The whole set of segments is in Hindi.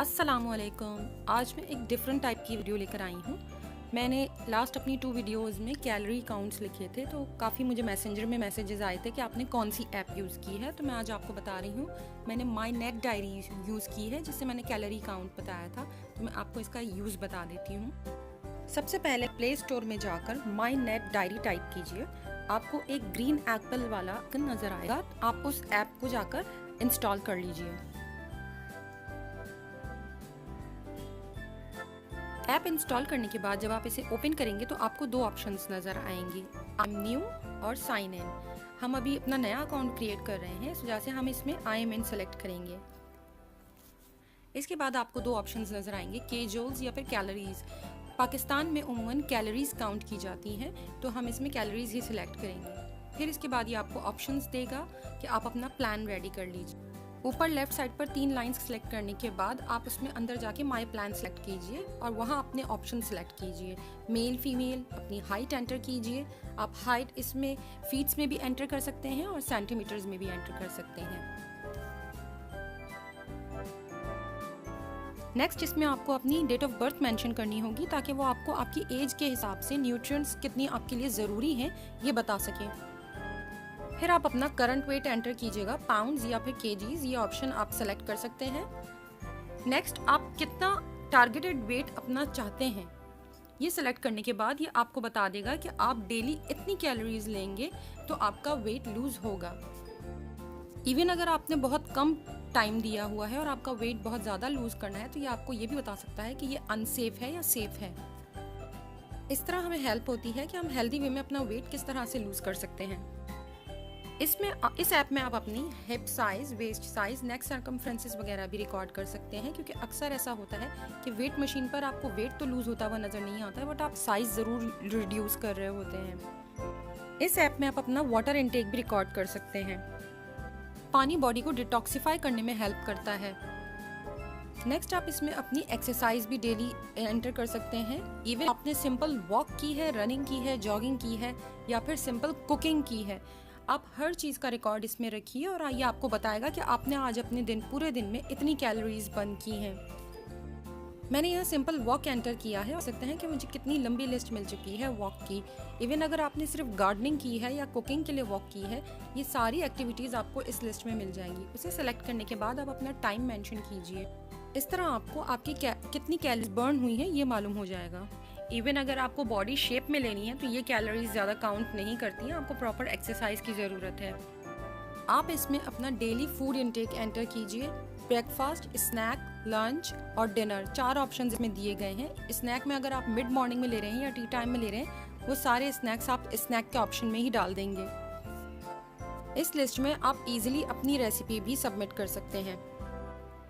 अस्सलामुअलैकुम। आज मैं एक डिफरेंट टाइप की वीडियो लेकर आई हूँ। मैंने लास्ट अपनी 2 वीडियोज़ में कैलोरी काउंट्स लिखे थे, तो काफ़ी मुझे मैसेंजर में मैसेजेस आए थे कि आपने कौन सी ऐप यूज़ की है। तो मैं आज आपको बता रही हूँ, मैंने माई नेट डायरी यूज़ की है, जिससे मैंने कैलोरी काउंट बताया था। तो मैं आपको इसका यूज़ बता देती हूँ। सबसे पहले प्ले स्टोर में जाकर माई नेट डायरी टाइप कीजिए। आपको एक ग्रीन एप्पल वाला आइकन नज़र आएगा, आप उस ऐप को जाकर इंस्टॉल कर लीजिए। ऐप इंस्टॉल करने के बाद जब आप इसे ओपन करेंगे तो आपको 2 ऑप्शंस नज़र आएंगे, आई एम न्यू और साइन इन। हम अभी अपना नया अकाउंट क्रिएट कर रहे हैं, इस वजह से हम इसमें आई एम इन सेलेक्ट करेंगे। इसके बाद आपको 2 ऑप्शंस नज़र आएंगे, केजोल्स या फिर कैलोरीज। पाकिस्तान में उम्मन कैलोरीज काउंट की जाती हैं, तो हम इसमें कैलोरीज ही सिलेक्ट करेंगे। फिर इसके बाद ये आपको ऑप्शंस देगा कि आप अपना प्लान रेडी कर लीजिए। ऊपर लेफ्ट साइड पर 3 लाइंस सेलेक्ट करने के बाद आप उसमें अंदर जाके माई प्लान सेलेक्ट कीजिए और वहाँ अपने ऑप्शन सेलेक्ट कीजिए। मेल फीमेल, अपनी हाइट एंटर कीजिए। आप हाइट इसमें फीट्स में भी एंटर कर सकते हैं और सेंटीमीटर्स में भी एंटर कर सकते हैं। नेक्स्ट इसमें आपको अपनी डेट ऑफ बर्थ मेंशन करनी होगी, ताकि वो आपको आपकी एज के हिसाब से न्यूट्रिएंट्स कितनी आपके लिए ज़रूरी हैं ये बता सकें। फिर आप अपना करंट वेट एंटर कीजिएगा, पाउंड्स या फिर केजीज, ये ऑप्शन आप सेलेक्ट कर सकते हैं। नेक्स्ट आप कितना टारगेटेड वेट अपना चाहते हैं, ये सेलेक्ट करने के बाद ये आपको बता देगा कि आप डेली इतनी कैलोरीज लेंगे तो आपका वेट लूज होगा। इवन अगर आपने बहुत कम टाइम दिया हुआ है और आपका वेट बहुत ज़्यादा लूज करना है, तो ये आपको ये भी बता सकता है कि ये अनसेफ है या सेफ है। इस तरह हमें हेल्प होती है कि हम हेल्दी वे में अपना वेट किस तरह से लूज कर सकते हैं। इस ऐप में आप अपनी हिप साइज, वेस्ट साइज, नेक सर्कमफ्रेंसेस वगैरह भी रिकॉर्ड कर सकते हैं, क्योंकि अक्सर ऐसा होता है कि वेट मशीन पर आपको वेट तो लूज होता हुआ नज़र नहीं आता है, बट आप साइज ज़रूर रिड्यूस कर रहे होते हैं। इस ऐप में आप अपना वाटर इनटेक भी रिकॉर्ड कर सकते हैं। पानी बॉडी को डिटॉक्सिफाई करने में हेल्प करता है। नेक्स्ट आप इसमें अपनी एक्सरसाइज भी डेली एंटर कर सकते हैं। इवन आपने सिंपल वॉक की है, रनिंग की है, जॉगिंग की है या फिर सिंपल कुकिंग की है, आप हर चीज़ का रिकॉर्ड इसमें रखिए और ये आपको बताएगा कि आपने आज अपने पूरे दिन में इतनी कैलोरीज बर्न की हैं। मैंने यहाँ सिंपल वॉक एंटर किया है, हो सकते हैं कि मुझे कितनी लंबी लिस्ट मिल चुकी है वॉक की। इवन अगर आपने सिर्फ गार्डनिंग की है या कुकिंग के लिए वॉक की है, ये सारी एक्टिविटीज़ आपको इस लिस्ट में मिल जाएंगी। उसे सेलेक्ट करने के बाद आप अपना टाइम मेंशन कीजिए। इस तरह आपको आपकी कितनी कैलोरीज बर्न हुई है ये मालूम हो जाएगा। इवन अगर आपको बॉडी शेप में लेनी है तो ये कैलोरीज ज़्यादा काउंट नहीं करती हैं, आपको प्रॉपर एक्सरसाइज की ज़रूरत है। आप इसमें अपना डेली फूड इनटेक एंटर कीजिए। ब्रेकफास्ट, स्नैक, लंच और डिनर 4 ऑप्शन इसमें दिए गए हैं। स्नैक में अगर आप मिड मॉर्निंग में ले रहे हैं या टी टाइम में ले रहे हैं, वो सारे स्नैक्स आप स्नैक के ऑप्शन में ही डाल देंगे। इस लिस्ट में आप इजीली अपनी रेसिपी भी सबमिट कर सकते हैं।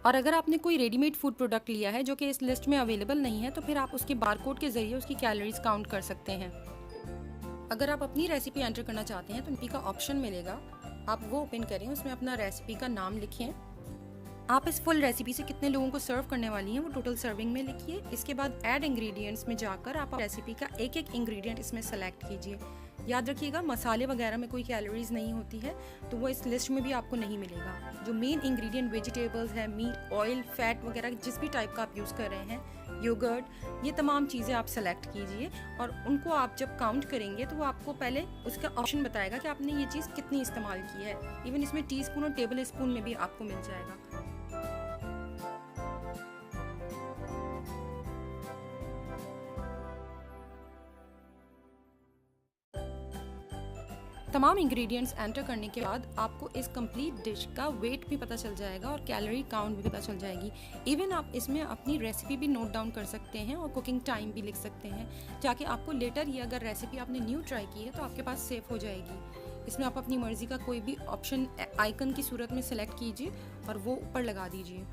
और अगर आपने कोई रेडीमेड फूड प्रोडक्ट लिया है जो कि इस लिस्ट में अवेलेबल नहीं है, तो फिर आप उसके बारकोड के जरिए उसकी कैलोरीज काउंट कर सकते हैं। अगर आप अपनी रेसिपी एंटर करना चाहते हैं तो रेसिपी का ऑप्शन मिलेगा, आप वो ओपन करें, उसमें अपना रेसिपी का नाम लिखें। आप इस फुल रेसिपी से कितने लोगों को सर्व करने वाली हैं वो टोटल सर्विंग में लिखिए। इसके बाद ऐड इंग्रेडिएंट्स में जाकर आप रेसिपी का एक एक इंग्रेडिएंट इसमें सेलेक्ट कीजिए। याद रखिएगा, मसाले वगैरह में कोई कैलोरीज नहीं होती है, तो वो इस लिस्ट में भी आपको नहीं मिलेगा। जो मेन इंग्रेडिएंट वेजिटेबल्स है, मीट, ऑयल, फैट वगैरह जिस भी टाइप का आप यूज़ कर रहे हैं, योगर्ट, ये तमाम चीज़ें आप सेलेक्ट कीजिए और उनको आप जब काउंट करेंगे तो वो आपको पहले उसका ऑप्शन बताएगा कि आपने ये चीज़ कितनी इस्तेमाल की है। इवन इसमें टीस्पून और टेबल स्पून में भी आपको मिल जाएगा। तमाम इंग्रेडिएंट्स एंटर करने के बाद आपको इस कंप्लीट डिश का वेट भी पता चल जाएगा और कैलोरी काउंट भी पता चल जाएगी। इवन आप इसमें अपनी रेसिपी भी नोट डाउन कर सकते हैं और कुकिंग टाइम भी लिख सकते हैं, ताकि आपको लेटर ये अगर रेसिपी आपने न्यू ट्राई की है तो आपके पास सेफ हो जाएगी। इसमें आप अपनी मर्ज़ी का कोई भी ऑप्शन आइकन की सूरत में सेलेक्ट कीजिए और वो ऊपर लगा दीजिए।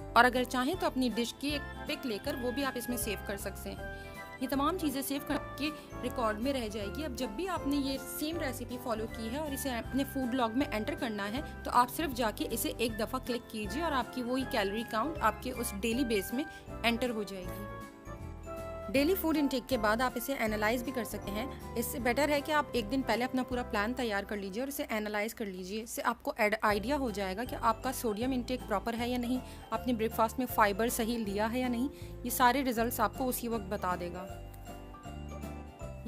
और अगर चाहें तो अपनी डिश की एक पिक लेकर वो भी आप इसमें सेव कर सकते हैं। ये तमाम चीज़ें सेव करके रिकॉर्ड में रह जाएगी। अब जब भी आपने ये सेम रेसिपी फॉलो की है और इसे अपने फूड लॉग में एंटर करना है, तो आप सिर्फ जाके इसे एक दफ़ा क्लिक कीजिए और आपकी वही कैलोरी काउंट आपके उस डेली बेस में एंटर हो जाएगी। डेली फूड इनटेक के बाद आप इसे एनालाइज भी कर सकते हैं। इससे बेटर है कि आप एक दिन पहले अपना पूरा प्लान तैयार कर लीजिए और इसे एनालाइज कर लीजिए। इससे आपको आइडिया हो जाएगा कि आपका सोडियम इनटेक प्रॉपर है या नहीं, आपने ब्रेकफास्ट में फाइबर सही लिया है या नहीं। ये सारे रिजल्ट्स आपको उसी वक्त बता देगा।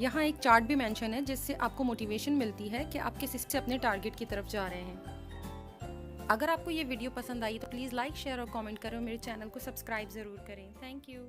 यहाँ एक चार्ट भी मेंशन है जिससे आपको मोटिवेशन मिलती है कि आप किस से अपने टारगेट की तरफ जा रहे हैं। अगर आपको ये वीडियो पसंद आई तो प्लीज़ लाइक, शेयर और कमेंट करें और मेरे चैनल को सब्सक्राइब ज़रूर करें। Thank you.